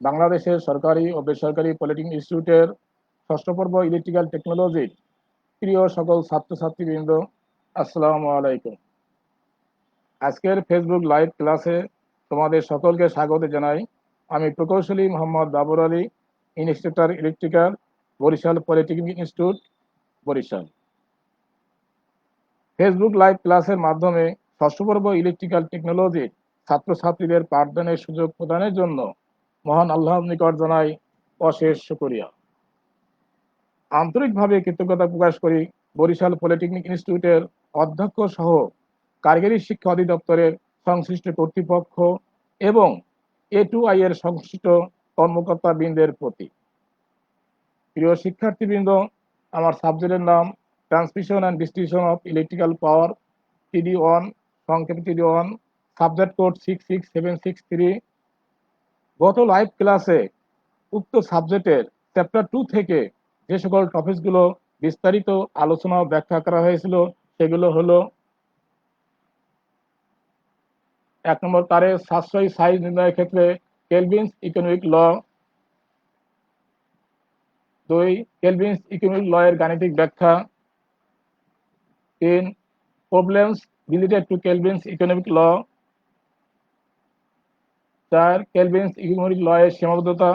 বাংলাদেশের সরকারি ও বেসরকারি পলিটেকনিক ইনস্টিটিউটের ষষ্ঠ পর্ব ইলেকট্রিক্যাল টেকনোলজির প্রিয় সকল ছাত্রছাত্রীবৃন্দ, আসসালামু আলাইকুম। আজকের ফেসবুক লাইভ ক্লাসে তোমাদের সকলকে স্বাগত জানাই। আমি প্রকৌশলী Mohammad Babar Ali, instructor electrical, Barishal polytechnic institute, Barishal. Facebook live ক্লাসের মাধ্যমে ষষ্ঠ পর্ব ইলেকট্রিক্যাল টেকনোলজির ছাত্রছাত্রীদের পাঠদানের সুযোগ প্রদানের জন্য মহান আল্লাহর নিকট জানাই অশেষ শুকরিয়া। আন্তরিকভাবে কৃতজ্ঞতা প্রকাশ করি বরিশাল পলিটেকনিক ইনস্টিটিউটের অধ্যক্ষ সহ কারিগরি শিক্ষা অধিদপ্তরের সংশ্লিষ্ট কর্তৃপক্ষ এবং A2I এর সংশ্লিষ্ট কর্মকর্তা বৃন্দের প্রতি। প্রিয় শিক্ষার্থীবৃন্দ, আমার সাবজেক্টের নাম transmission and distribution of electrical power, TD1, সংক্ষেপে TD1, সাবজেক্ট কোড 66763। গত লাইভ ক্লাসে উক্ত সাবজেক্টের চ্যাপ্টার 2 থেকে যে সকল টপিকসগুলো বিস্তারিত আলোচনা ও ব্যাখ্যা করা হয়েছিল সেগুলো হলো: 1 নম্বর, তারের সাশ্রয়ী সাইজ নির্ণয়ের ক্ষেত্রে কেলভিনস ইকোনমিক ল। 2, কেলভিনস ইকোনমিক ল এর গাণিতিক ব্যাখ্যা। 3, problems related to Kelvin's economic law. 4, Kelvin's economic law এর সীমাবদ্ধতা।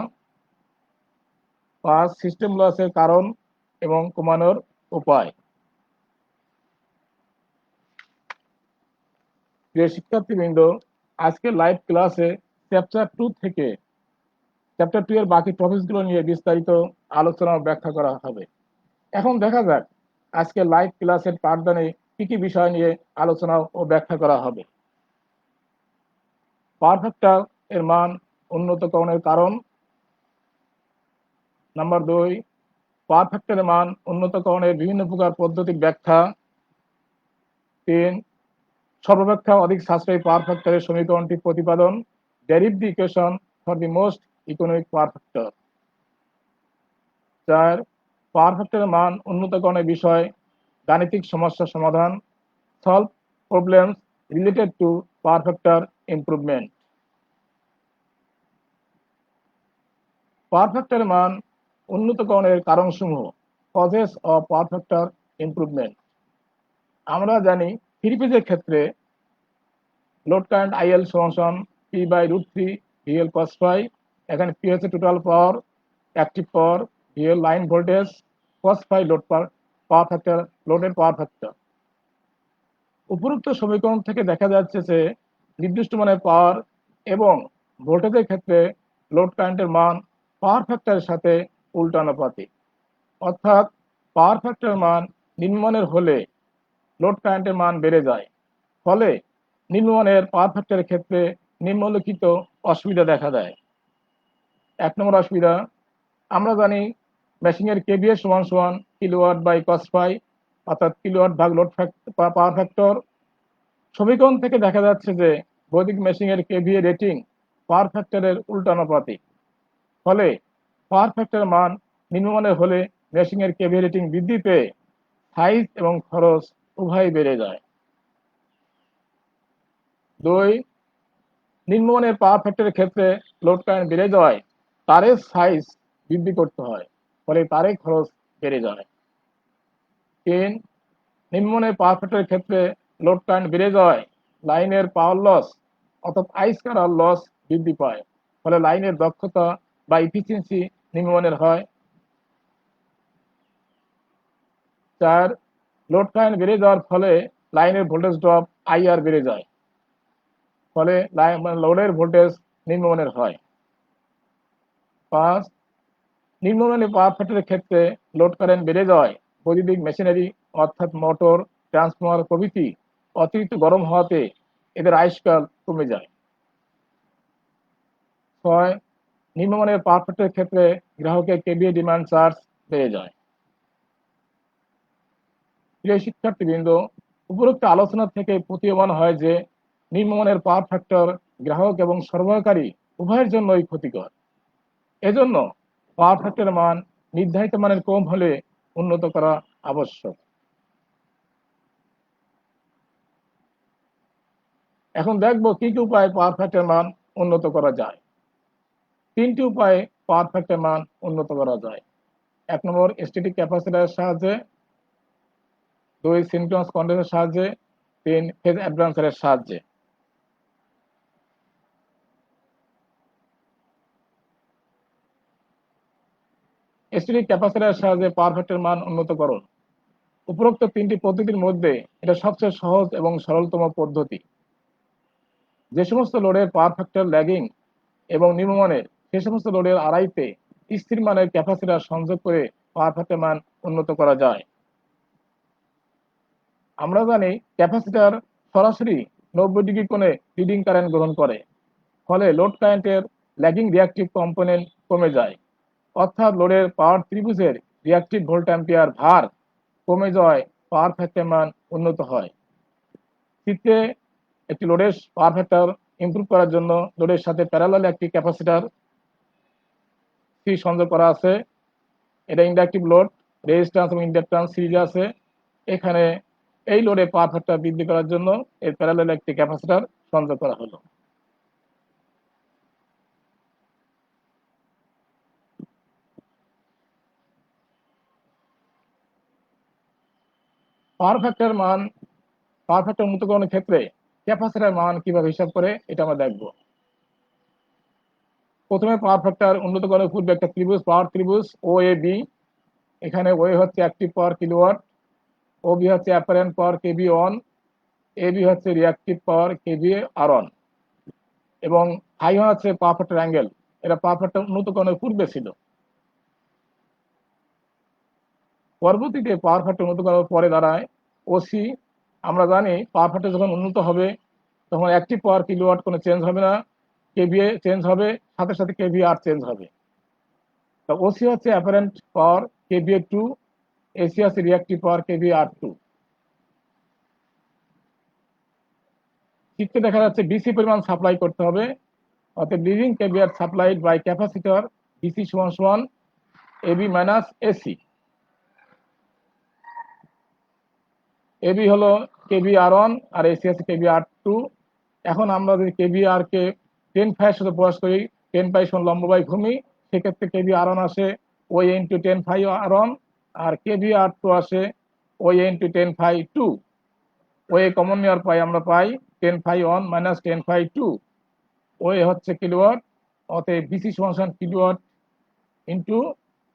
5, সিস্টেম লসের কারণ এবং কমানোর উপায়। প্রিয় শিক্ষার্থীবৃন্দ, আজকের লাইভ ক্লাসে চ্যাপ্টার 2 এর বাকি টপিকসগুলো নিয়ে বিস্তারিত আলোচনা ও ব্যাখ্যা করা হবে। এখন দেখা যাক আজকে লাইভ ক্লাসের পাঠদানে কি কি বিষয় নিয়ে আলোচনা ও ব্যাখ্যা করা হবে। পাওয়ার ফ্যাক্টর এর মান উন্নতকরণের কারণ। নাম্বার 2, পাওয়ার ফ্যাক্টরের মান উন্নতকরণের বিভিন্ন প্রকার পদ্ধতির ব্যাখ্যা। 3, সর্বাপেক্ষা অধিক সাশ্রয়ী পাওয়ার ফ্যাক্টরের সমীকরণটি প্রতিপাদন, derive the equation for the most economic power factor. 4, power ফ্যাক্টরের মান উন্নতকরণের বিষয়, গাণিতিক সমস্যা সমাধান, solve problems related to power factor improvement. Power ফ্যাক্টরের মান উন্নতকরণের কারণসমূহ, causes of power factor improvement. আমরা জানি থ্রি ফেজের ক্ষেত্রে লোড কারেন্ট IL সমান P/√3 VL cos phi। এখানে P হচ্ছে টোটাল পাওয়ার, অ্যাক্টিভ পাওয়ার, VL line voltage, cos phi load power factor, লোডের পাওয়ার ফ্যাক্টর। উপরোক্ত সমীকরণ থেকে দেখা যাচ্ছে যে নির্দিষ্ট মানের পাওয়ার এবং ভোল্টেজের ক্ষেত্রে লোড কারেন্টের মান পাওয়ার ফ্যাক্টরের সাথে উল্টানুপাতিক। অর্থাৎ পাওয়ার ফ্যাক্টরের মান নিম্নমানের হলে লোড কারেন্টের মান বেড়ে যায়। ফলে নিম্নমানের পাওয়ার ফ্যাক্টরের ক্ষেত্রে নিম্নলিখিত অসুবিধা দেখা দেয়। 1 নম্বর অসুবিধা, আমরা জানি মেশিনের KVA সমান সমান কিলোওয়াট বাই cos phi, অর্থাৎ কিলোওয়াট ভাগ লোড পাওয়ার ফ্যাক্টর। সমীকরণ থেকে দেখা যাচ্ছে যে বৈদ্যুতিক মেশিনের KVA রেটিং পাওয়ার ফ্যাক্টরের উল্টানুপাতিক। ফলে পাওয়ার ফ্যাক্টরের মান নিম্নমানের হলে মেশিনের KVA রেটিং বৃদ্ধি পেয়ে সাইজ এবং খরচ উভয়ই বেড়ে যায়। 2, নিম্নমানের পাওয়ার ফ্যাক্টরের ক্ষেত্রে লোড কারেন্ট বেড়ে যাওয়ায় তারের সাইজ বৃদ্ধি করতে হয়, ফলে তারের খরচ বেড়ে যায়। 3, নিম্নমানের পাওয়ার ফ্যাক্টরের ক্ষেত্রে লোড কারেন্ট বেড়ে যাওয়ায় লাইনের পাওয়ার লস অর্থাৎ আইস্কারার লস বৃদ্ধি পায়, ফলে লাইনের দক্ষতা বা ইফিসিয়েন্সি নিম্নমানের হয়। 4, লোড কারেন্ট বেড়ে যাওয়ার ফলে লাইনের ভোল্টেজ ড্রপ IR বেড়ে যায়, ফলে লোডের ভোল্টেজ নিম্নমানের হয়। 5, নিম্নমানের পাওয়ার ফ্যাক্টরের ক্ষেত্রে লোড কারেন্ট বেড়ে যাওয়ায় বৈদ্যুতিক মেশিনারি অর্থাৎ মোটর, ট্রান্সফরমার প্রভৃতি অতিরিক্ত গরম হওয়াতে এদের আয়ুষ্কাল কমে যায়। 6, নিম্নমানের পাওয়ার ফ্যাক্টরের ক্ষেত্রে গ্রাহকের KVA ডিমান্ড চার্জ বেড়ে যায়। প্রিয় শিক্ষার্থীবৃন্দ, উপরোক্ত আলোচনা থেকে প্রতীয়মান হয় যে নিম্নমানের পাওয়ার ফ্যাক্টর গ্রাহক এবং সরবরাহকারী উভয়ের জন্যই ক্ষতিকর। এজন্য পাওয়ার ফ্যাক্টরের মান নির্ধারিত মানের কম হলে উন্নত করা আবশ্যক। এখন দেখব কি কি উপায়ে পাওয়ার ফ্যাক্টরের মান উন্নত করা যায়। তিনটি উপায়ে পাওয়ার ফ্যাক্টর মান উন্নত করা যায়। 1 নম্বর স্ট্যাটিক ক্যাপাসিটরের সাহায্যে, 2 সিনক্রোনাস কন্ডেন্সারের সাহায্যে, 3 ফেজ অ্যাডভান্সারের সাহায্যে। স্ট্যাটিক ক্যাপাসিটরের সাহায্যে পাওয়ার ফ্যাক্টর মান উন্নতকরণ। উপরোক্ত 3টি পদ্ধতির মধ্যে এটা সবচেয়ে সহজ এবং সরলতম পদ্ধতি। যে সমস্ত লোডের পাওয়ার ফ্যাক্টর ল্যাগিং এবং নিম্নমানের, সে সমস্ত লোডের আড়াইতে স্থির মানের ক্যাপাসিটর সংযোগ করে পাওয়ার ফ্যাক্টর মান উন্নত করা যায়। আমরা জানি ক্যাপাসিটর সরাসরি 90 ডিগ্রি কোণে লিডিং কারেন্ট গ্রহণ করে, ফলে লোড কারেন্টের ল্যাগিং রিঅ্যাক্টিভ কম্পোনেন্ট কমে যায়, অর্থাৎ লোডের পাওয়ার ত্রিভুজের রিঅ্যাক্টিভ ভোল্ট অ্যাম্পিয়ার ভার কমে যাওয়ায় পাওয়ার ফ্যাক্টর মান উন্নত হয়। চিত্রে একটি লোডের পাওয়ার ফ্যাক্টর ইমপ্রুভ করার জন্য লোডের সাথে প্যারালাল একটি ক্যাপাসিটর সি সংযোগ করা আছে। এটা ইন্ডাকটিভ লোড, রেজিস্ট্যান্স এবং ইন্ডাকট্যান্স সিরিজে আছে। এখানে এই লোডে পাওয়ার ফ্যাক্টর বৃদ্ধি করার জন্য এর প্যারালাল একটি ক্যাপাসিটর সংযোগ করা হলো। পাওয়ার ফ্যাক্টর উন্নতকরণের ক্ষেত্রে ক্যাপাসিটরের মান কিভাবে হিসাব করে এটা আমরা দেখব। প্রথমে পাওয়ার ফ্যাক্টর উন্নতকরণের পূর্বে একটা ত্রিভুজ, পাওয়ার ত্রিভুজ ও এ বি। এখানে ওয়ে হচ্ছে active power kilowatt, O B হচ্ছে অ্যাপারেন্ট পাওয়ার কেবি অন, এ বি হচ্ছে রিঅ্যাক্টিভ পাওয়ার কেবি আর অন, এবং হাই হচ্ছে পাওয়ার ফ্যাক্টর অ্যাঙ্গেল। এটা পাওয়ার ফ্যাক্টর উন্নতকরণের পূর্বে ছিল। পরবর্তীতে পাওয়ার ফ্যাক্টর উন্নত করার পরে দাঁড়ায় ওসি। আমরা জানি পাওয়ার ফ্যাক্টর যখন উন্নত হবে তখন অ্যাক্টিভ পাওয়ার কিলোওয়াট কোনো চেঞ্জ হবে না, কেভিএ চেঞ্জ হবে, সাথে সাথে কেভি আর চেঞ্জ হবে। তো ওসি হচ্ছে অ্যাপারেন্ট পাওয়ার কেভিএ 2, এসি হচ্ছে রিঅ্যাক্টিভ পাওয়ার কেভি আর 2। চিত্রে দেখা যাচ্ছে ডিসি পরিমাণ সাপ্লাই করতে হবে, অর্থাৎ leading KVR supplied by capacitor DC সমান সমান এবি মাইনাস এসি। এবি হলো কেভি আর ওয়ান আর এসি আছে কেভি আর 2। এখন আমরা যদি কেভি আর কে 10 ফাইয়ের সাথে প্রকাশ করি, 10 পাই সমান লম্ব বাই ভূমি, সেক্ষেত্রে কেভি আর ওয়ান আসে ওই ইন্টু 10 ফাই আর ওয়ান, আর কেভি আর 2 আসে ওই ইন্টু 10 ফাই 2। ওই কমন নেওয়ার পাই আমরা পাই 10 ফাই 1 মাইনাস 10 ফাই 2। ওই হচ্ছে কিলোওয়াট, অতএব বিসি সমান kilowatt into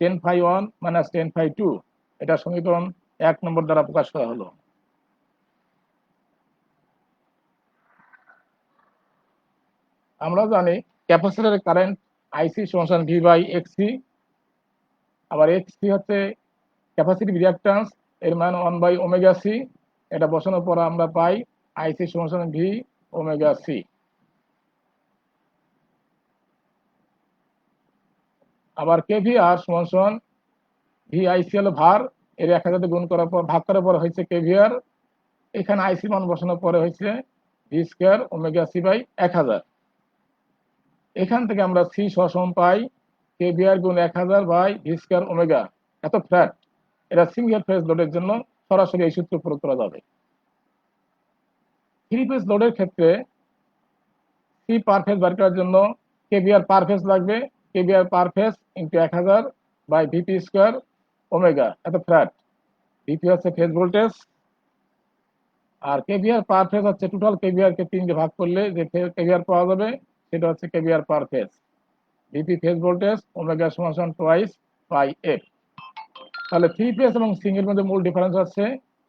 10 phi 1 minus 10 phi 2। এটা সমীকরণ 1 নম্বর দ্বারা প্রকাশ করা হলো। আমরা জানি ক্যাপাসিটরের কারেন্ট আইসি সমান ভি বাই এক্সসি, আবার এক্সসি হচ্ছে ক্যাপাসিটিভ রিঅ্যাক্ট্যান্স, এর মান 1 বাই ওমেগা সি। এটা বসানোর পর আমরা পাই আইসি সমান ভি ওমেগা সি। আবার কেভি আর সমান ভি আইসি হলো ভার, এর 1000 গুণ করার পর ভাগ করার পর হয়েছে কেভিআর। এখানে আইসি মান বসানোর পরে হয়েছে V square omega C by 1000। এখান থেকে আমরা সি সমান পাই কেভিআর গুণ 1000 বাই ভি স্কোয়ার ওমেগা। এত ফ্ল্যাট, এটা সিঙ্গেল ফেজ লোডের জন্য সরাসরি এই সূত্র প্রয়োগ করা যাবে। 3 ফেজ লোডের ক্ষেত্রে সি পার ফেজ বার করার জন্য কেভিআর পার ফেজ লাগবে, kVAR per phase into 1000 by VP square omega. এত ফ্ল্যাট, ভিপি হচ্ছে ফেজ ভোল্টেজ, আর কেভিআর পার ফেজ হচ্ছে টোটাল কেভিআর কে 3 দিয়ে ভাগ করলে যে কেভিআর পাওয়া যাবে সেটা হচ্ছে KVR per phase. VP phase voltage, omega সমান টুয়াইস বাই এফ। তাহলে 3 ফেজ এবং সিঙ্গেল মধ্যে মূল ডিফারেন্স হচ্ছে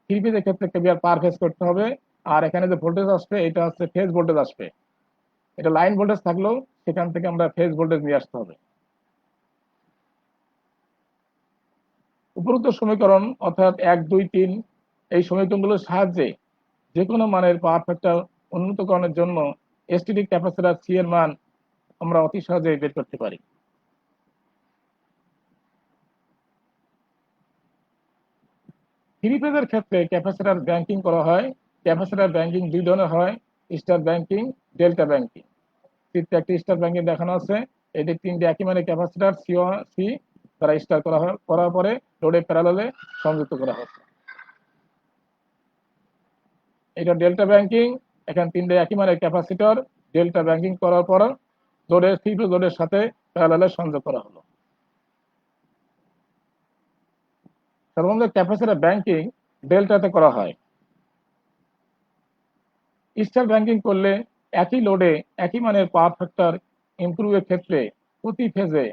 3 ফেজের ক্ষেত্রে কেভিআর পার ফেজ করতে হবে, আর এখানে যে ভোল্টেজ আসবে এটা হচ্ছে ফেজ ভোল্টেজ আসবে। এটা লাইন ভোল্টেজ থাকলেও সেখান থেকে আমরা ফেজ ভোল্টেজ নিয়ে আসতে হবে। উপরোক্ত সমীকরণ অর্থাৎ 1, 2, 3 এই সমীকরণগুলোর সাহায্যে যে কোনো মানের পাওয়ার ফ্যাক্টর উন্নতকরণের জন্য স্ট্যাটিক ক্যাপাসিটর সি এর মান আমরা অতি সহজেই বের করতে পারি। থ্রি ফেজের ক্ষেত্রে ক্যাপাসিটর ব্যাংকিং করা হয়। ক্যাপাসিটর ব্যাংকিং 2 ধরনের হয়, স্টার ব্যাংকিং, ডেল্টা ব্যাংকিং। চিত্রে একটি স্টার ব্যাংকিং দেখানো আছে। এটি 3টি একই মানের ক্যাপাসিটর সি দ্বারা স্টার করার পরে লোডে প্যারালালে সংযুক্ত করা হচ্ছে। এটা ডেল্টা ব্যাংকিং। এখানে 3টে একই মানের ক্যাপাসিটর ডেল্টা ব্যাংকিং করার পর লোডের থ্রি ফেজ লোডের সাথে প্যারালালে সংযোগ করা হলো। সাধারণত ক্যাপাসিটর ব্যাংকিং ডেল্টাতে করা হয়। স্টার ব্যাংকিং করলে একই লোডে একই মানের পাওয়ার ফ্যাক্টর ইমপ্রুভের ক্ষেত্রে প্রতি ফেজে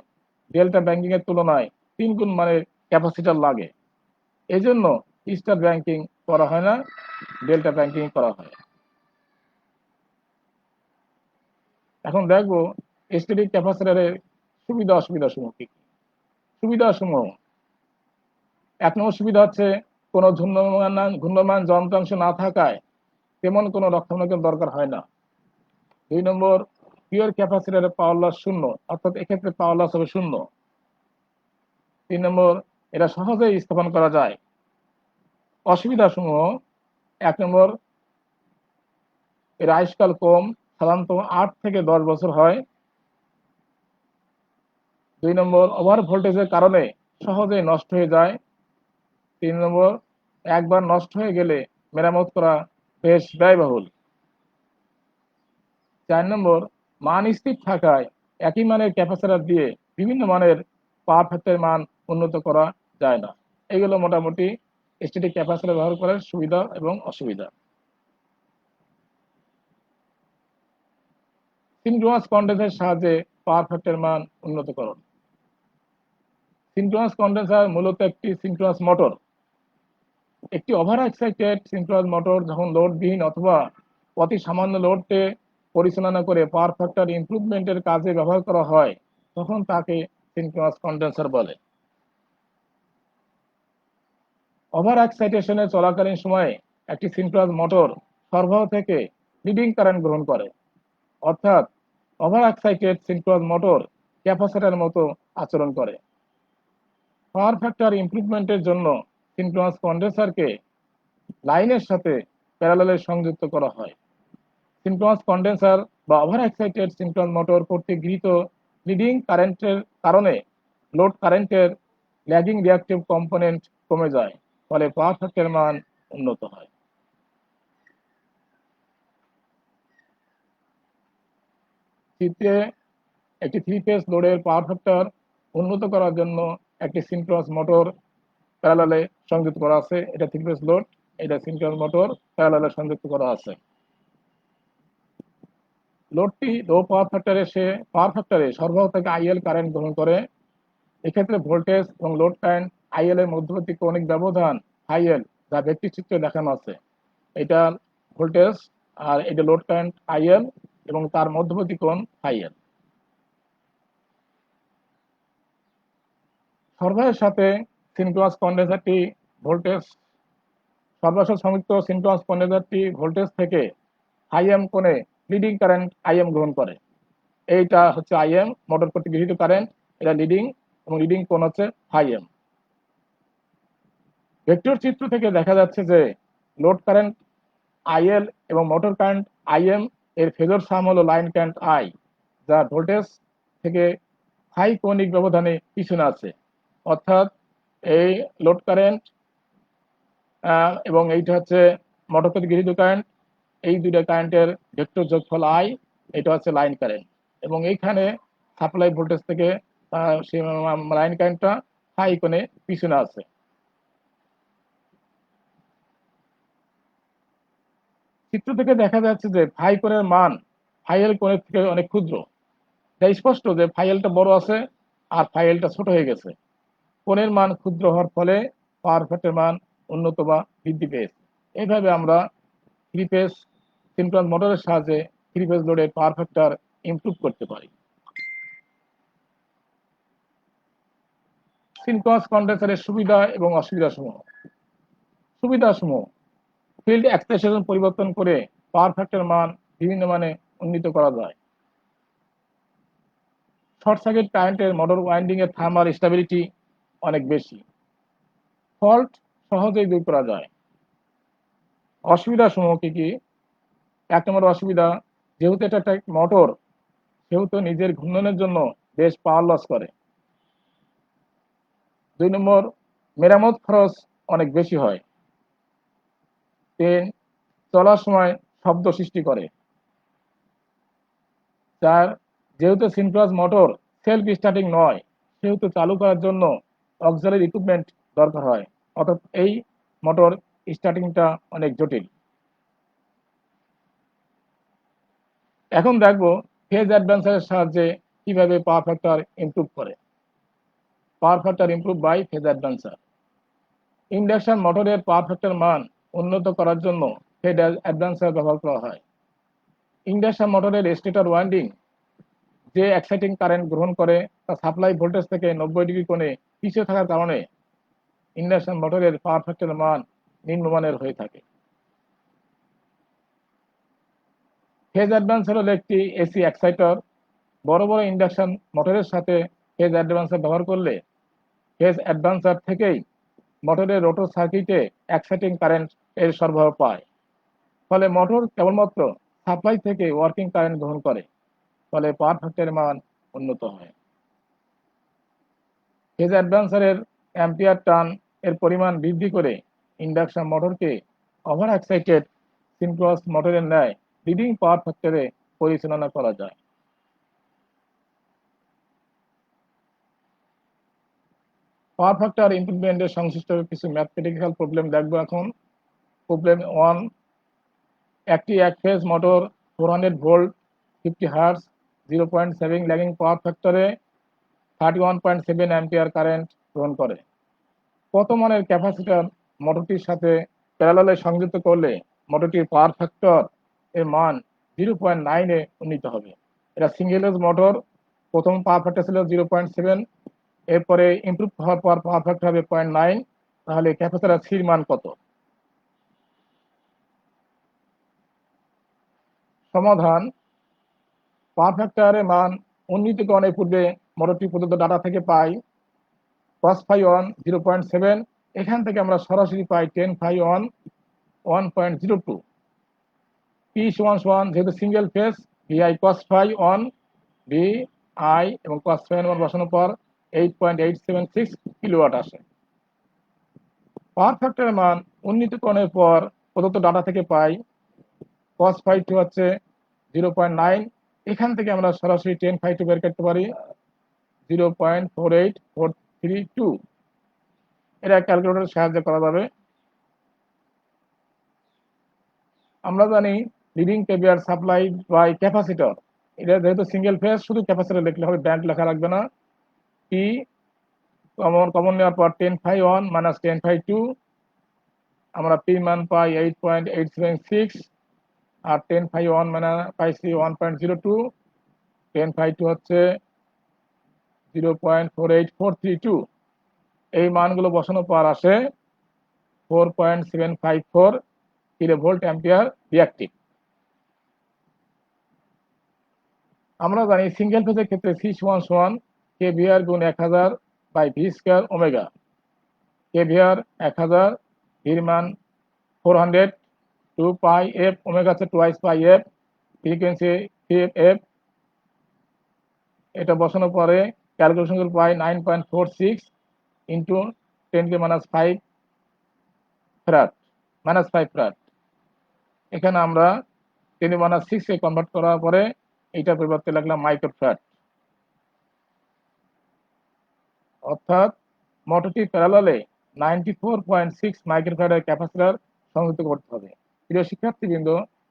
ডেল্টা ব্যাংকিং এর তুলনায় 3 গুণ মানের ক্যাপাসিটর লাগে। এই জন্য স্টার ব্যাংকিং করা হয় না, ডেল্টা ব্যাংকিং করা হয়। এখন দেখবো স্ট্যাটিক ক্যাপাসিটরের সুবিধা অসুবিধা সমূহ কি কি। সুবিধা সমূহ, 1 নম্বর সুবিধা হচ্ছে কোনো ঘূর্ণমান যন্ত্রাংশ না থাকায় তেমন কোনো রক্ষণাবেক্ষণ দরকার হয় না। 2 নম্বর, পিওর ক্যাপাসিটরের পাওয়ার লস শূন্য, অর্থাৎ এক্ষেত্রে পাওয়ার লস হবে শূন্য। 3 নম্বর, এটা সহজেই স্থাপন করা যায়। অসুবিধা সমূহ, 1 নম্বর, এর আয়ুষ্কাল কম, সাধারণত 8 থেকে 10 বছর হয়। 2 নম্বর, ওভার ভোল্টেজের কারণে সহজেই নষ্ট হয়ে যায়। 3 নম্বর, একবার নষ্ট হয়ে গেলে মেরামত করা বেশ ব্যয়বহুল। 4 নম্বর, মান স্থির থাকায় একই মানের ক্যাপাসিটর দিয়ে বিভিন্ন মানের পাওয়ার ফ্যাক্টরের মান উন্নত করা যায় না। এগুলো মোটামুটি স্ট্যাটিক ক্যাপাসিটর ব্যবহার করার সুবিধা এবং অসুবিধা। সিনক্রোনাস কন্ডেন্সারের সাহায্যে পাওয়ার ফ্যাক্টরের মান উন্নতকরণ। সিনক্রোনাস কন্ডেন্সার মূলত একটি সিনক্রোনাস মোটর। একটি ওভার এক্সাইটেড সিনক্রোনাস মোটর যখন লোডবিহীন অথবা অতি সামান্য লোডকে পরিচালনা করে পাওয়ার ফ্যাক্টর ইমপ্রুভমেন্টের কাজে ব্যবহার করা হয়, তখন তাকে সিনক্রোনাস কন্ডেন্সার বলে। ওভার এক্সাইটেশনে চলাকালীন সময়ে একটি সিনক্রোনাস মোটর সরবরাহ থেকে লিডিং কারেন্ট গ্রহণ করে, অর্থাৎ ওভার এক্সাইটেড সিনক্রোনাস মোটর ক্যাপাসিটরের মতো আচরণ করে। পাওয়ার ফ্যাক্টর ইমপ্রুভমেন্টের জন্য সিনক্রোনাস কন্ডেন্সারকে লাইনের সাথে প্যারালালে সংযুক্ত করা হয়। সিনক্রোনাস কন্ডেন্সার বা ওভার এক্সাইটেড সিনক্রোনাস মোটর কর্তৃক গৃহীত লিডিং কারেন্টের কারণে লোড কারেন্টের ল্যাগিং রিঅ্যাক্টিভ কম্পোনেন্ট কমে যায়, ফলে পাওয়ার ফ্যাক্টরের মান উন্নত হয়। চিত্রে একটি 3 ফেজ লোডের পাওয়ার ফ্যাক্টর উন্নত করার জন্য একটি সিনক্রোনাস মোটর প্যারালালে সংযুক্ত করা আছে। এটা 3 ফেজ লোড, এটা সিনক্রোনাস মোটর প্যারালালে সংযুক্ত করা আছে। লোডটি লো পাওয়ার ফ্যাক্টরে সরবরাহ থেকে আইএল কারেন্ট গ্রহণ করে। এক্ষেত্রে ভোল্টেজ এবং লোড কারেন্ট আইএল এর মধ্যবর্তী কৌণিক ব্যবধান আইএল, যা ব্যক্তি চিত্রে দেখানো আছে। এটা ভোল্টেজ আর এটা লোড কারেন্ট আইএল এবং তার মধ্যবর্তী কোণ আইএল। সরবরাহের সাথে সিনক্রোনাস কন্ডেন্সারটি ভোল্টেজ সরবরাহের সাথে সংযুক্ত সিনক্রোনাস কন্ডেন্সারটি ভোল্টেজ থেকে আইএম কোণে লিডিং কারেন্ট আইএম গ্রহণ করে। এইটা হচ্ছে আইএম, মোটর কর্তৃক গৃহীত কারেন্ট। এটা লিডিং এবং লিডিং কোণ হচ্ছে আইএম। ভেক্টর চিত্র থেকে দেখা যাচ্ছে যে লোড কারেন্ট আইএল এবং মোটর কারেন্ট আইএম এর ফেজর সাম হলো লাইন কারেন্ট আই, যা ভোল্টেজ থেকে হাই কৌণিক ব্যবধানে পিছনে আছে। অর্থাৎ এই লোড কারেন্ট এবং এইটা হচ্ছে মোটর কর্তৃক গৃহীত কারেন্ট, এই দুইটা কারেন্টের ভেক্টর যোগফল আই, এটা হচ্ছে লাইন কারেন্ট। এবং এইখানে সাপ্লাই ভোল্টেজ থেকে লাইন কারেন্টটা হাই কোণে পিছনে আছে। চিত্র থেকে দেখা যাচ্ছে যে ফাই কোণের মান ফাইএল কোণের থেকে অনেক ক্ষুদ্র। যা স্পষ্ট যে ফাইএলটা বড় আছে আর ফাইএলটা ছোট হয়ে গেছে। কোণের মান ক্ষুদ্র হওয়ার ফলে পাওয়ার ফ্যাক্টরের মান উন্নত বা বৃদ্ধি পেয়েছে। এইভাবে আমরা 3 ফেজ সিনক্রোনাস মোটরের সাহায্যে 3 ফেজ লোডের পাওয়ার ফ্যাক্টর ইমপ্রুভ করতে পারি। সিনক্রোনাস কন্ডেন্সারের সুবিধা এবং অসুবিধা সমূহ। সুবিধা সমূহ, ফিল্ড এক্সাইটেশন পরিবর্তন করে পাওয়ার ফ্যাক্টর মান বিভিন্ন মানে উন্নীত করা যায়। শর্ট সার্কিট কারেন্টের মোটর ওয়াইন্ডিং এর থার্মাল স্টেবিলিটি অনেক বেশি। ফল্ট সহজেই দূর করা যায়। অসুবিধা সমূহ কি কি? 1 নম্বর অসুবিধা, যেহেতু এটা একটা মোটর, সেহেতু নিজের ঘূর্ণনের জন্য বেশ পাওয়ার লস করে। 2 নম্বর, মেরামত খরচ অনেক বেশি হয়। 3, চলার সময় শব্দ সৃষ্টি করে। 4, যেহেতু সিনক্রোনাস মোটর সেলফ স্টার্টিং নয়, সেহেতু চালু করার জন্য অক্সিলারি ইকুইপমেন্ট দরকার হয়, অর্থাৎ এই মোটর স্টার্টিংটা অনেক জটিল। এখন দেখব ফেজ অ্যাডভান্সারের সাহায্যে কিভাবে পাওয়ার ফ্যাক্টর ইমপ্রুভ করে। Power factor improve by phase advancer. Induction মোটরের পাওয়ার ফ্যাক্টর মান উন্নত করার জন্য ফেজ অ্যাডভান্সার ব্যবহার করা হয়। ইন্ডাকশন মোটরের স্টেটর ওয়াইন্ডিং যে এক্সাইটিং কারেন্ট গ্রহণ করে তা সাপ্লাই ভোল্টেজ থেকে 90 ডিগ্রি কোণে পিছিয়ে থাকার কারণে ইন্ডাকশন মোটরের পাওয়ার ফ্যাক্টরের মান নিম্নমানের হয়ে থাকে। ফেজ অ্যাডভান্সার হলো একটি এসি এক্সাইটর। বড় বড় ইন্ডাকশন মোটরের সাথে ফেজ অ্যাডভান্সার ব্যবহার করলে ফেজ অ্যাডভান্সার থেকেই মোটরের রোটর সার্কিটে এক্সাইটিং কারেন্ট এর সরবরাহ পায়। ফলে মোটর কেবলমাত্র সাপ্লাই থেকে ওয়ার্কিং কারেন্ট গ্রহণ করে, ফলে পাওয়ার ফ্যাক্টরের মান উন্নত হয়। ফেজ অ্যাডভান্সারের অ্যাম্পিয়ার টার্ন এর পরিমাণ বৃদ্ধি করে ইন্ডাকশন মোটরকে ওভার এক্সাইটেড সিনক্রোনাস মোটরের ন্যায় লিডিং পাওয়ার ফ্যাক্টরে পরিচালনা করা যায়। পাওয়ার ফ্যাক্টর ইমপ্রুভমেন্টের সংশ্লিষ্ট কিছু ম্যাথমেটিক্যাল প্রবলেম দেখবো এখন। প্রবলেম 1, একটি এক phase motor 400 volt 50 hertz 0.7 lagging power ফ্যাক্টরে 31.7 অ্যাম্পিয়ার কারেন্ট গ্রহণ করে। কত মানের ক্যাপাসিটর মোটরটির সাথে প্যারালালে সংযুক্ত করলে মোটরটির পাওয়ার ফ্যাক্টর এর মান 0.9 উন্নীত হবে। এটা সিঙ্গেল এজ মোটর, প্রথম পাওয়ার ফ্যাক্টর ছিল 0.7, এরপরে ইমপ্রুভ হওয়ার পর পাওয়ার ফ্যাক্টর হবে 0.9। তাহলে ক্যাপাসিটর সির মান কত? সমাধান: পাওয়ার ফ্যাক্টরের মান উন্নীতকরণের পূর্বে মোটরটি প্রদত্ত ডাটা থেকে পাই cos phi 1 0.7, এখান থেকে আমরা সরাসরি পাই tan phi 1 1.02। P সমান যেহেতু single phase VI cos phi 1 VI এবং cos phi 1 বসানোর পর 8.876 কিলোওয়াট আসে। পাওয়ার ফ্যাক্টরের মান উন্নীতকরণের পর প্রদত্ত ডাটা থেকে পাই cos phi 2 হচ্ছে 0.9, এখান থেকে আমরা সরাসরি tan phi 2 বের করতে পারি 0.48432। এটা ক্যালকুলেটরের সাহায্যে করা যাবে। আমরা জানি লিডিং কেভিয়ার সাপ্লাই বাই ক্যাপাসিটর, এটা যেহেতু সিঙ্গেল ফেজ শুধু ক্যাপাসিটর লিখলে হবে, ব্যান্ড লেখা লাগবে না। পি কমন নেওয়ার পর 10 phi 1 মাইনাস 10 phi 2, আমরা পি মান পাই 8.876 আর 10 phi 1 মানে পাইছি 1.02, 10 phi 2 হচ্ছে 0.48432। এই মানগুলো বসানোর পর আসে 4.754 কিলোভোল্ট অ্যাম্পিয়ার রিঅ্যাক্টিভ। আমরা জানি সিঙ্গেল ফেজের ক্ষেত্রে সি সমান কেভিআর গুণ 1000 by V square omega. KVAR 1000, ভির মান 400, 2 পাই এফ, ওমেগা হচ্ছে twice pi F, frequency F. এটা বসানোর পরে ক্যালকুলেশন করে পাই 9.46 ইন্টু 10⁻5 ফ্যারাড -5 ফ্যারাড। এখানে আমরা 10⁻6 এ কনভার্ট করার পরে এইটার পরিবর্তে লাগলাম মাইক্রোফ্যারাড। অর্থাৎ মোটরটি প্যারালালে 94.6 মাইক্রোফ্যারাডের ক্যাপাসিটর সংযুক্ত করতে হবে। প্রিয় শিক্ষার্থীবৃন্দ,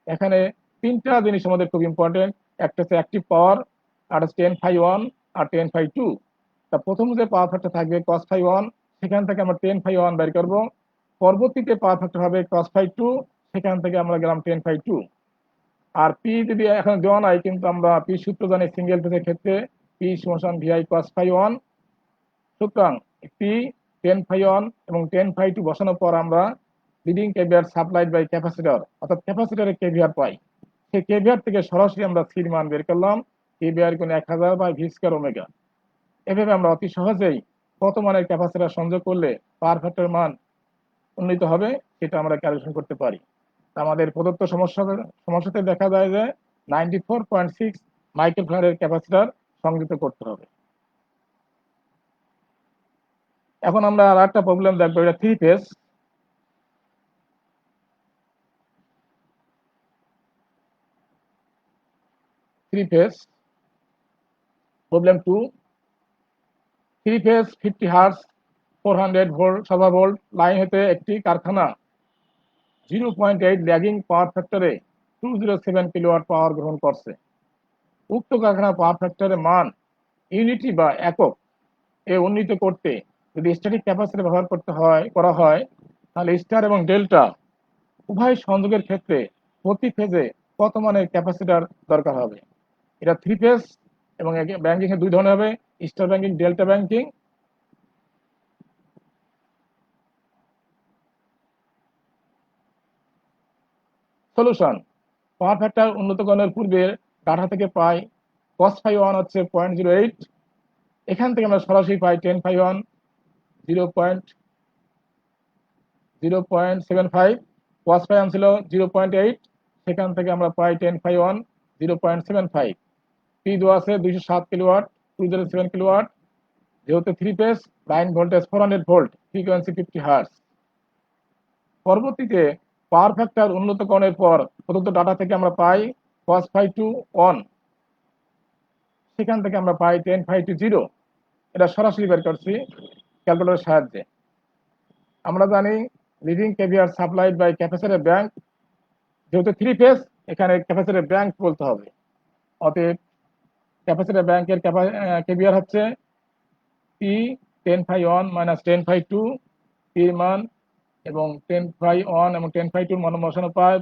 এখানে তিনটা জিনিস আমাদের খুব ইম্পর্টেন্ট। একটা হচ্ছে অ্যাক্টিভ পাওয়ার, আর হচ্ছে 10 phi 1 আর 10 phi 2। তা প্রথম যে পাওয়ার ফ্যাক্টর থাকবে cos phi 1, সেখান থেকে আমরা 10 phi 1 বের করব। পরবর্তীতে পাওয়ার ফ্যাক্টর হবে cos phi 2, সেখান থেকে আমরা গেলাম 10 phi 2। আর পি যদি এখন দেওয়া নাই, কিন্তু আমরা পি সূত্র জানি সিঙ্গেল ফেজের ক্ষেত্রে পি সমান VI cos phi 1। সুতরাং পি 10 phi 1 এবং 10 phi 2 বসানোর পর আমরা leading KVR supplied by capacitor অর্থাৎ ক্যাপাসিটরের কেভিআর পাই। সেই কেভিআর থেকে সরাসরি আমরা সির মান বের করলাম কেভিআর গুণ 1000 বাই ভি স্কয়ার ওমেগা। এভাবে আমরা অতি সহজেই কত মানের ক্যাপাসিটর সংযোগ করলে পাওয়ার ফ্যাক্টর মান উন্নীত হবে সেটা আমরা ক্যালকুলেশন করতে পারি। আমাদের প্রদত্ত সমস্যাতে দেখা যায় যে 94.6 মাইক্রোফ্যারাডের ক্যাপাসিটর সংযুক্ত করতে হবে। এখন আমরা আর একটা প্রবলেম দেখবো, এটা three phase. Problem 2, three phase 50 hertz 400 volt সার্ভার ভোল্ট লাইন হতে একটি কারখানা 0.8 ল্যাগিং পাওয়ার ফ্যাক্টরে 207 কিলোওয়াট পাওয়ার গ্রহণ করছে। উক্ত কারখানার পাওয়ার ফ্যাক্টরের মান ইউনিটি বা একক এ উন্নীত করতে যদি স্ট্যাটিক ক্যাপাসিটি ব্যবহার করা হয় তাহলে স্টার এবং ডেল্টা উভয় সংযোগের ক্ষেত্রে প্রতি ফেজে কত মানের ক্যাপাসিটার দরকার হবে। এটা থ্রি ফেজ এবং ব্যাংকিং এর দুই ধরনের হবে, star banking, delta banking. Solution: power factor উন্নতকরণের পূর্বে ডাটা থেকে পাই cos phi 1 হচ্ছে 0.08, এখান থেকে আমরা সরাসরি পাই tan phi 1 0.75, cos phi 1 ছিল 0.8, সেখান থেকে আমরা পাই tan phi 1 0.75। পি দেওয়া আছে 207 কিলোওয়াট, 207 কিলোওয়াট, যেহেতু three phase, line voltage 400 volt, frequency 50 hertz. পরবর্তীতে পাওয়ার ফ্যাক্টর উন্নতকরণের পর প্রদত্ত ডাটা থেকে আমরা পাই cos phi 2 1, সেখান থেকে আমরা পাই tan phi 2 0। এটা সরাসরি বের করছি ক্যালকুলেটরের সাহায্যে। আমরা জানি leading kVAR supplied by capacitor bank, যেহেতু থ্রি ফেজ এখানে ক্যাপাসিটর ব্যাংক বলতে হবে। অতএব ক্যাপাসিটর ব্যাংকের কেভিআর হচ্ছে P tan phi 1 minus tan phi 2, পির মান এবং tan phi 1 এবং tan phi 2 মান বসানো পাই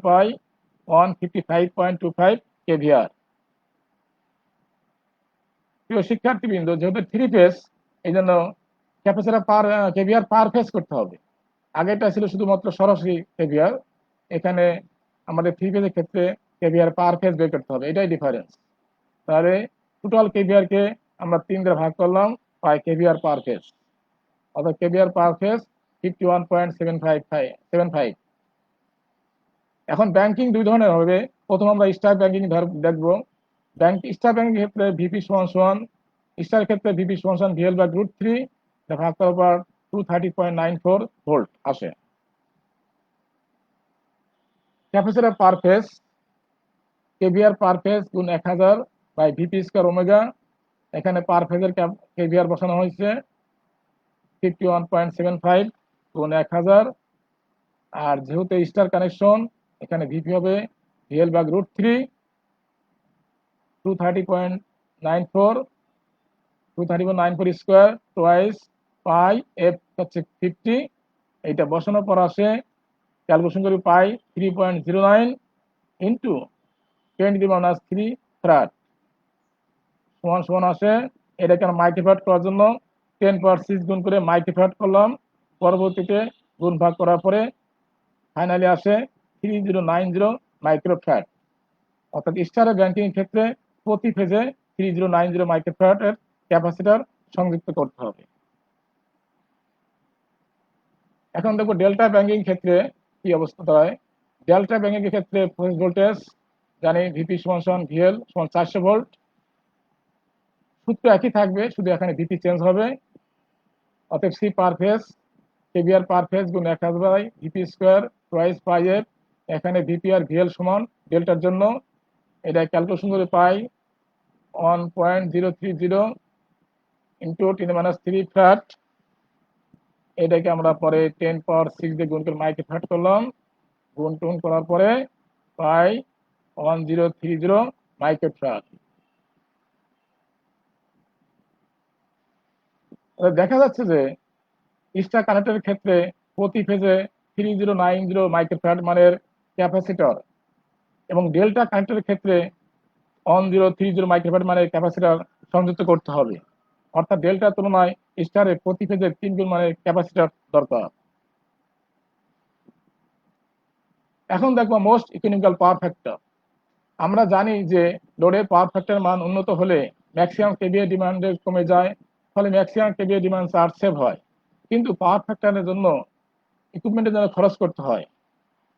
155.25 কেভিআর। প্রিয় শিক্ষার্থীবৃন্দ, যেহেতু থ্রি ফেজ এই জন্য ক্যাপাসিটর কেভিআর পার ফেজ করতে হবে। আগেটা ছিল শুধুমাত্র সরাসরি কেভিআর, এখানে আমাদের থ্রি ফেজের ক্ষেত্রে কেভিআর পার ফেজ বের করতে হবে, এটাই ডিফারেন্স। তাহলে টোটাল কেভিআর কে আমরা 3 দিয়ে ভাগ করলাম, পাই কেভিআর পার ফেজ, অর্থাৎ কেভিআর পার ফেজ 51.75। এখন ব্যাংকিং দুই ধরনের হবে। প্রথম আমরা স্টার ব্যাংকিং দেখবো। স্টার ব্যাংকিং ক্ষেত্রে ভিপি সমান স্টার ক্ষেত্রে ভিপি সমান ভিএল বাই √3 ভাগ করার পর 230.94 ভোল্ট আসে। ক্যাপাসিটর পার ফেজ কেভিআর পার ফেজ গুণ 1000 বাই ভিপি স্কয়ার ওমেগা, এখানে পার ফেজের কেভিআর বসানো হয়েছে 51.75 গুণ 1000, আর যেহেতু স্টার কানেকশন এখানে ভিপি হবে VL by √3 230.94 square twice pi F হচ্ছে 50, এইটা বসানোর পর আসে ক্যালকুলেশন করে পাই 3.09 ইন্টু 10⁻³ ফ্যারাড সমান আসে। এটাকে আমরা মাইক্রোফ্যারাড করার জন্য 10⁻6 গুণ করে মাইক্রোফ্যারাড করলাম, পরবর্তীতে গুণ ভাগ করার পরে ফাইনালি আসে 3090 মাইক্রোফ্যারাড। অর্থাৎ স্টারের ব্যাংকিং ক্ষেত্রে প্রতি ফেজে 3090 মাইক্রোফ্যারাডের ক্যাপাসিটর সংযুক্ত করতে হবে। এখন দেখো ডেল্টা ব্যাংকিং ক্ষেত্রে কি অবস্থা দাঁড়ায়। ডেল্টা ব্যাংকিং এর ক্ষেত্রে ফেজ ভোল্টেজ জানি ভিপি সমান ভিএল সমান 400 ভোল্ট, সূত্র একই থাকবে, শুধু এখানে ভিপি চেঞ্জ হবে। অতএব C per phase kVAR per phase গুণ 1000 by VP square twice pi F, এখানে ভিপি আর ভিএল সমান ডেল্টার জন্য এটা ক্যালকুলেশন করে পাই 1.030 ইন্টু 10⁻³ ফ্যারাড। এটাকে আমরা পরে 10⁻6 দিয়ে গুণ করে মাইক্রোফ্যারাড করলাম, গুণ টুন করার পরে পাই 1030 মাইক্রোফ্যারাড। দেখা যাচ্ছে যে স্টার কানেক্টরের ক্ষেত্রে প্রতি ফেজে 3090 মাইক্রোফ্যারাড মানের ক্যাপাসিটর এবং ডেল্টা কানেক্টরের ক্ষেত্রে 1030 মাইক্রোফ্যারাড মানের ক্যাপাসিটর সংযুক্ত করতে হবে। অর্থাৎ ডেল্টার তুলনায় স্টারে প্রতি ফেজে 3 গুণ মানের ক্যাপাসিটর দরকার। এখন দেখবো মোস্ট ইকোনমিক্যাল পাওয়ার ফ্যাক্টর। আমরা জানি যে লোডের পাওয়ার ফ্যাক্টর মান উন্নত হলে ম্যাক্সিমাম কেভিএ ডিমান্ডে কমে যায়, ফলে maximum KVA demand charge save হয়। কিন্তু পাওয়ার ফ্যাক্টরের জন্য ইকুইপমেন্টের জন্য খরচ করতে হয়,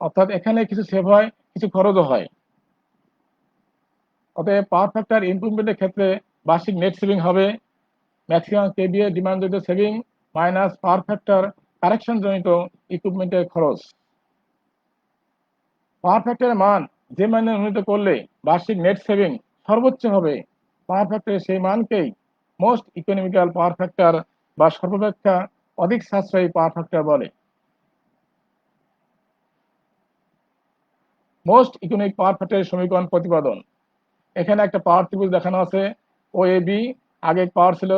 অর্থাৎ এখানে কিছু সেভ হয়, কিছু খরচও হয়। অতএব পাওয়ার ফ্যাক্টর ইমপ্রুভমেন্টের ক্ষেত্রে বার্ষিক নেট সেভিং হবে ম্যাক্সিমাম কেভিএ ডিমান্ড জনিত সেভিং মাইনাস পাওয়ার ফ্যাক্টর কারেকশন জনিত ইকুইপমেন্টের খরচ। পাওয়ার ফ্যাক্টরের মান যে মানে উন্নীত করলে বার্ষিক নেট সেভিং সর্বোচ্চ হবে, পাওয়ার ফ্যাক্টরের সেই মানকেই মোস্ট ইকোনমিক্যাল পাওয়ার ফ্যাক্টর বা সর্বাপেক্ষা অধিক সাশ্রয়ী পাওয়ার ফ্যাক্টর বলে। মোস্ট ইকোনমিক পাওয়ার ফ্যাক্টরের সমীকরণ প্রতিপাদন। এখানে একটা পাওয়ার ত্রিভুজ দেখানো আছে, ও এ বি। আগে পাওয়ার ছিল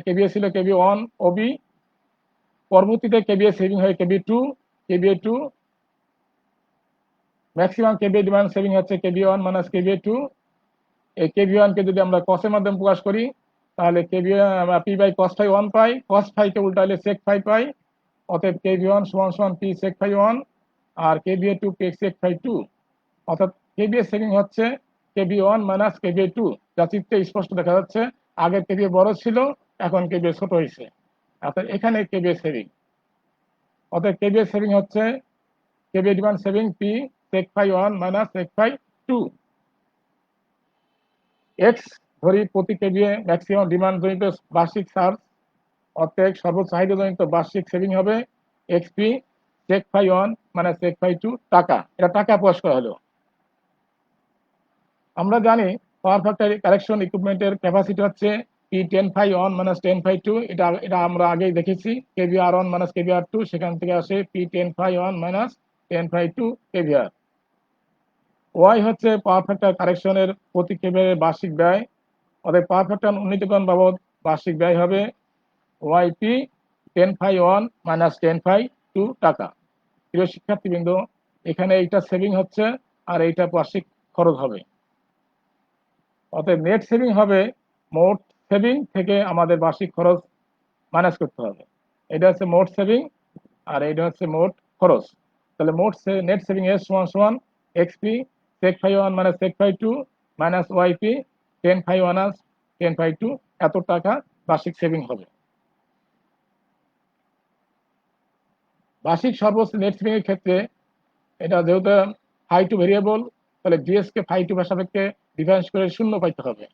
কেভিএ ছিল কেভি ওয়ান ও বি, পরবর্তীতে কেভিএ সেভিং হয়ে KVA two, maximum KVA demand saving হচ্ছে KV one minus KVA two. এই কেভি ওয়ানকে যদি আমরা কসের মাধ্যমে প্রকাশ করি তাহলে KV P by cos phi one পাই, কস ফাইকে উল্টাইলে সেক ফাই পাই। অতএব কেভি ওয়ান সমান সমান পি সেক ফাই ওয়ান আর KVA two P sec phi two. অর্থাৎ কেভিএ সেভিং হচ্ছে KV one minus KVA two, যা চিত্রে স্পষ্ট দেখা যাচ্ছে। আগের কেভিএ বড় ছিল, এখন কেভিএ ছোট হয়েছে, অর্থাৎ এখানে কেভিএ সেভিং। অতএব কেভিএ সেভিং হচ্ছে KVA demand saving P sec phi one minus sec phi two. X ধরি প্রতি কেভিএ ম্যাক্সিমাম ডিমান্ড জনিত বার্ষিক চার্জ, অতএব সর্বোচ্চ চাহিদা জনিত বার্ষিক সেভিং হবে এক্সপি সেক ফাই ওয়ান মানে সেক ফাই টু টাকা। এটা টাকা প্রকাশ করা হলো। আমরা জানি পাওয়ার ফ্যাক্টর কারেকশন ইকুইপমেন্টের ক্যাপাসিটি হচ্ছে P tan phi one minus tan phi two. এটা আমরা আগেই দেখেছি, KV R one minus KV R two, সেখান থেকে আসে P tan phi one minus tan phi two KV R. Y হচ্ছে পাওয়ার ফ্যাক্টর কারেকশনের প্রতি কেভিএর বার্ষিক ব্যয়। অতএব পাওয়ার ফ্যাক্টর উন্নীতকরণ বাবদ বার্ষিক ব্যয় হবে YP tan phi one minus tan phi two টাকা। প্রিয় শিক্ষার্থীবৃন্দ, এখানে এইটা সেভিং হচ্ছে আর এইটা বার্ষিক খরচ হবে। অতএব নেট সেভিং হবে মোট সেভিং থেকে আমাদের বার্ষিক খরচ মাইনাস করতে হবে। এটা হচ্ছে মোট সেভিং আর এটা হচ্ছে মোট খরচ। তাহলে মোট নেট সেভিং এর সমান সমান XP sec phi one minus sec phi two minus YP tan phi one tan phi two, এত টাকা বার্ষিক সেভিং হবে। বার্ষিক সর্বোচ্চ নেট সেভিং এর ক্ষেত্রে এটা যেহেতু ফাই টু ভেরিয়েবল, তাহলে ডিএস কে ফাই টু সাপেক্ষে ডিফারেন্স করে শূন্য পাইতে হবে।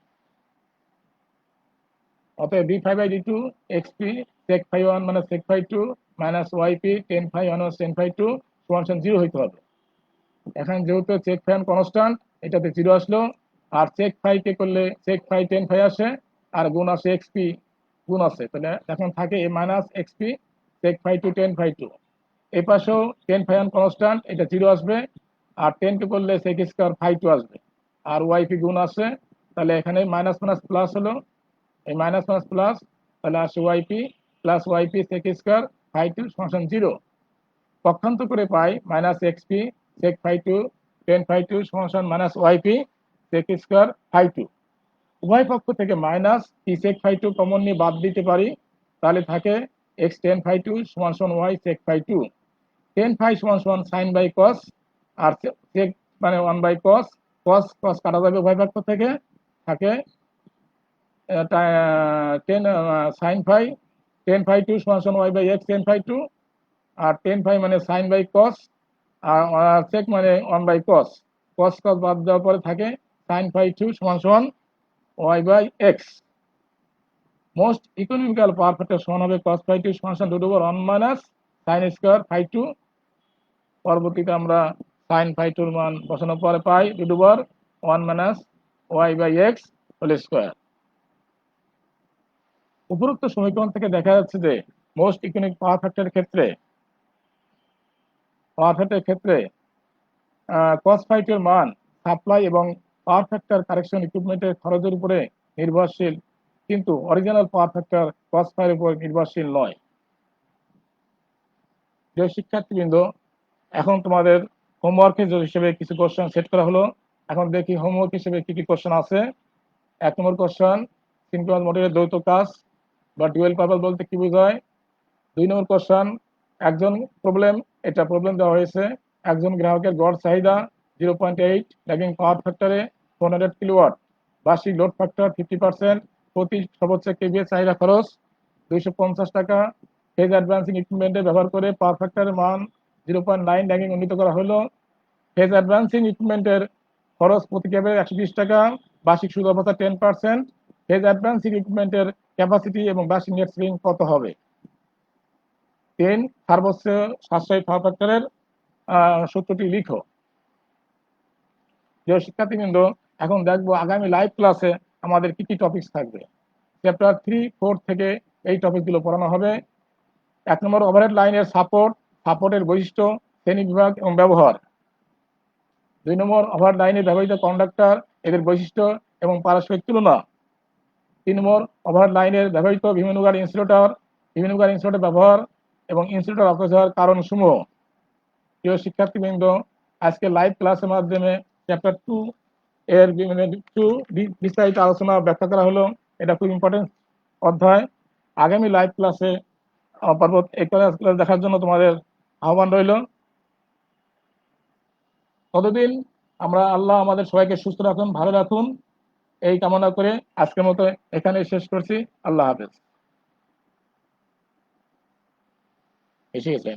অতএব D phi by D two XP sec phi one minus sec phi two minus YP tan phi one tan phi two সমান জিরো হইতে হবে। এখন যেহেতু চেক ফাই কনস্ট্যান্ট, এটাতে জিরো আসলো, আর চেক ফাই কে করলে চেক ফাই টেন ফাই আসে আর গুণ আসে এক্সপি গুণ আছে, তাহলে এখন থাকে A minus XP sec phi two tan phi two. এই পাশেও টেন ফাই ওয়ান কনস্ট্যান্ট, এটা জিরো আসবে, আর টেন কে করলে সেক স্কোয়ার ফাই টু আসবে, আর ওয়াইপি গুণ আসে, তাহলে এখানে মাইনাস মাইনাস প্লাস হলো, এই মাইনাস মাইনাস প্লাস, তাহলে আসে YP plus YP sec square phi two সমান জিরো। পক্ষান্তর করে পাই minus XP sec phi two tan phi two সমান minus YP sec square phi two. উভয় পক্ষ থেকে minus P sec phi two common নিয়ে বাদ দিতে পারি, তাহলে থাকে এক্স টেন ফাই টু সমান Y sec phi two. Tan phi সমান সাইন বাই কস, আর সেক মানে ওয়ান বাই কস, কস কস কাটা যাবে উভয় পক্ষ থেকে, থাকে tan sine phi tan phi two সমান Y by X tan phi two, আর টেন ফাই মানে সাইন বাই কস, আর সেক মানে ওয়ান বাই কস, কস কস বাদ দেওয়ার পরে থাকে সাইন ফাই টু সমান Y by X. Most economical power factor সমান হবে কস ফাই টু সমান root over one minus sine square phi two. পরবর্তীতে আমরা সাইন ফাই টুর মান বসানোর পরে পাই root over one minus Y by X whole square. উপরোক্ত সমীকরণ থেকে দেখা যাচ্ছে যে মোস্ট ইকোনমিক পাওয়ার ফ্যাক্টরের ক্ষেত্রে কস ফাই টুর মান সাপ্লাই এবং পাওয়ার ফ্যাক্টর কারেকশন ইকুইপমেন্টের খরচের উপরে নির্ভরশীল, কিন্তু original power factor cos phi এর উপর নির্ভরশীল নয়। যে শিক্ষার্থীবৃন্দ, এখন তোমাদের হোমওয়ার্ক হিসেবে কিছু কোশ্চেন সেট করা হলো। এখন দেখি হোমওয়ার্ক হিসেবে কি কি কোশ্চেন আছে। 1 নম্বর কোশ্চেন, সিনক্রোনাস মোটরের দ্বৈত কাজ বা ডুয়েল পারপাস বলতে কি বোঝায়। 2 নম্বর কোশ্চেন, একজন প্রবলেম, এটা প্রবলেম দেওয়া হয়েছে, একজন গ্রাহকের গড় চাহিদা 0.8 ল্যাগিং পাওয়ার ফ্যাক্টরে 400 কিলোওয়াট, বার্ষিক লোড ফ্যাক্টর 50%, প্রতি সর্বোচ্চ কেভিএ চাহিদা খরচ 250 টাকা। ফেজ অ্যাডভান্সিং ইকুইপমেন্টে ব্যবহার করে পাওয়ার ফ্যাক্টরের মান 0.9 ল্যাগিং উন্নীত করা হলো। ফেজ অ্যাডভান্সিং ইকুইপমেন্টের খরচ প্রতি কেভিএ 120 টাকা, বার্ষিক সুদ অবস্থা 10%। ফেজ অ্যাডভান্সিং ইকুইপমেন্টের ক্যাপাসিটি এবং বার্ষিক নেট সেভিং কত হবে। 3, সর্বোচ্চ সাশ্রয়ী পাওয়ার ফ্যাক্টরের সূত্রটি লিখো। প্রিয় শিক্ষার্থীবৃন্দ, এখন দেখবো আগামী লাইভ ক্লাসে আমাদের কি কি টপিকস থাকবে। চ্যাপ্টার 3, 4 থেকে এই টপিকগুলো পড়ানো হবে। 1 নম্বর ওভারহেড লাইনের সাপোর্টের বৈশিষ্ট্য, শ্রেণীবিভাগ এবং ব্যবহার। 2 নম্বর ওভারহেড লাইনে ব্যবহৃত কন্ডাক্টর, এদের বৈশিষ্ট্য এবং পারস্পরিক তুলনা। 3 নম্বর ওভারহেড লাইনের ব্যবহৃত বিভিন্ন ইনসুলেটর ব্যবহার এবং ইনসুলেটর অপচয়ের কারণসমূহ। প্রিয় শিক্ষার্থীবৃন্দ, আজকে লাইভ ক্লাসের মাধ্যমে চ্যাপ্টার 2 এর বিস্তারিত আলোচনা ব্যাখ্যা করা হলো। এটা খুব ইম্পর্টেন্ট অধ্যায়। আগামী লাইভ ক্লাসে এই ক্লাস দেখার জন্য তোমাদের আহ্বান রইল। ততদিন আল্লাহ আমাদের সবাইকে সুস্থ রাখুন, ভালো রাখুন, এই কামনা করে আজকের মতো এখানে শেষ করছি। আল্লাহ হাফেজ। এসে গেছে।